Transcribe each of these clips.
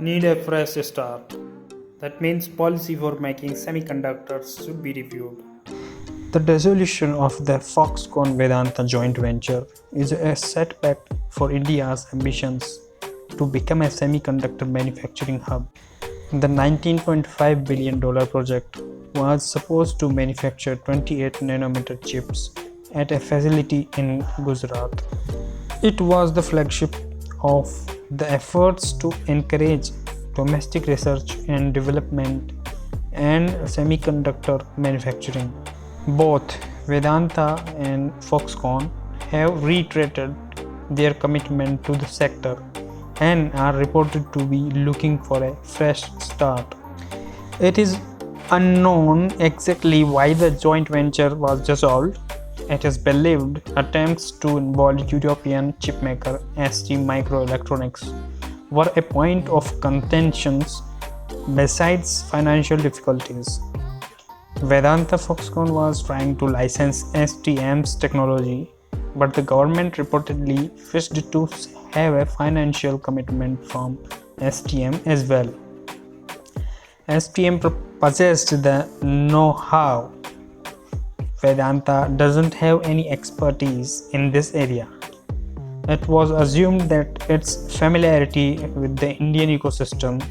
Need a fresh start. That means policy for making semiconductors should be reviewed. The dissolution of the Foxconn Vedanta joint venture is a setback for India's ambitions to become a semiconductor manufacturing hub. The $19.5 billion project was supposed to manufacture 28 nanometer chips at a facility in Gujarat. It was the flagship of the efforts to encourage domestic research and development and semiconductor manufacturing. Both Vedanta and Foxconn have reiterated their commitment to the sector and are reported to be looking for a fresh start. It is unknown exactly why the joint venture was dissolved. It is believed attempts to involve European chipmaker ST Microelectronics were a point of contention besides financial difficulties. Vedanta Foxconn was trying to license STM's technology, but the government reportedly wished to have a financial commitment from STM as well. STM possessed the know-how. Vedanta doesn't have any expertise in this area. It was assumed that its familiarity with the Indian ecosystem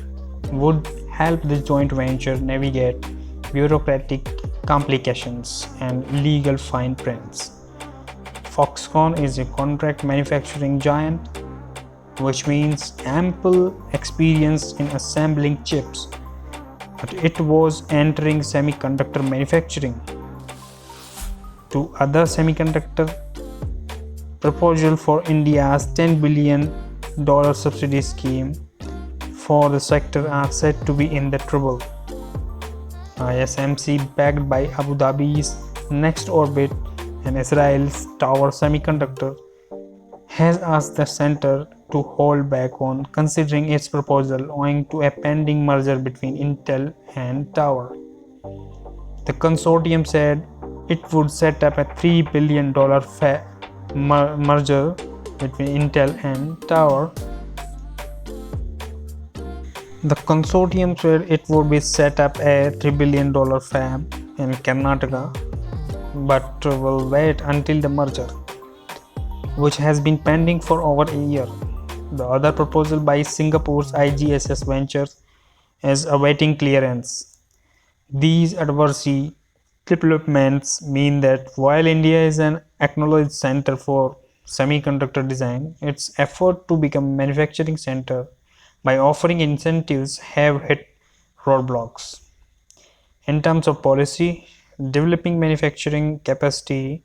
would help the joint venture navigate bureaucratic complications and legal fine prints. Foxconn is a contract manufacturing giant, which means ample experience in assembling chips, but it was entering semiconductor manufacturing. Two other semiconductor proposal for India's $10 billion subsidy scheme for the sector are said to be in the trouble. ISMC, backed by Abu Dhabi's Next Orbit and Israel's Tower Semiconductor, has asked the center to hold back on considering its proposal owing to a pending merger between Intel and Tower. The consortium said it would set up a $3 billion merger between Intel and Tower. The consortium said it would be set up a $3 billion fab in Karnataka, but will wait until the merger, which has been pending for over a year. The other proposal by Singapore's IGSS Ventures is awaiting clearance. These adverse developments mean that while India is an acknowledged center for semiconductor design, its effort to become a manufacturing center by offering incentives have hit roadblocks. In terms of policy, developing manufacturing capacity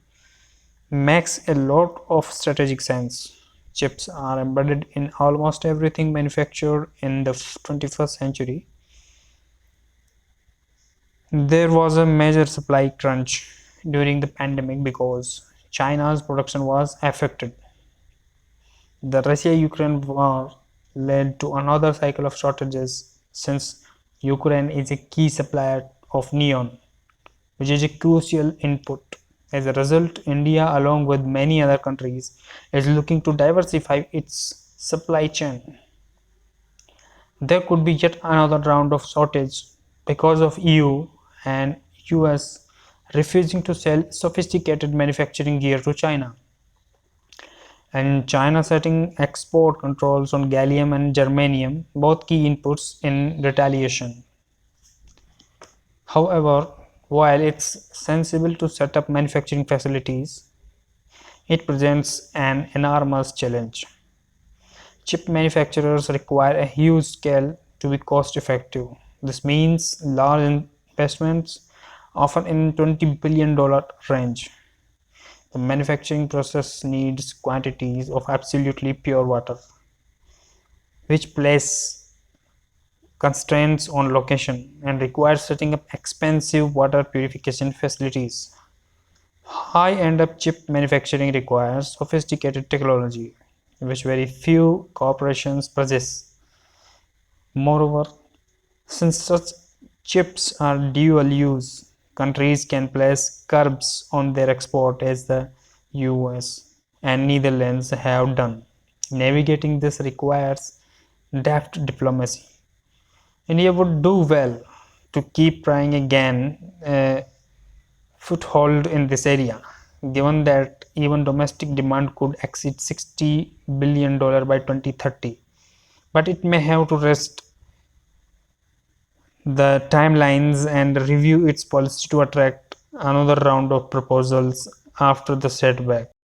makes a lot of strategic sense. Chips are embedded in almost everything manufactured in the 21st century. There was a major supply crunch during the pandemic because China's production was affected. The Russia-Ukraine war led to another cycle of shortages since Ukraine is a key supplier of neon, which is a crucial input. As a result, India, along with many other countries, is looking to diversify its supply chain. There could be yet another round of shortage because of EU and US refusing to sell sophisticated manufacturing gear to China, and China setting export controls on gallium and germanium, both key inputs, in retaliation. However, while it's sensible to set up manufacturing facilities, it presents an enormous challenge. Chip manufacturers require a huge scale to be cost effective. This means large investments, often in $20 billion range. The manufacturing process needs quantities of absolutely pure water, which place constraints on location and requires setting up expensive water purification facilities. High-end chip manufacturing requires sophisticated technology, which very few corporations possess. Moreover, since such chips are dual use, countries can place curbs on their export as the US and Netherlands have done. Navigating this requires deft diplomacy. India would do well to keep trying again foothold in this area, given that even domestic demand could exceed $60 billion by 2030. But it may have to rest the timelines and review its policy to attract another round of proposals after the setback.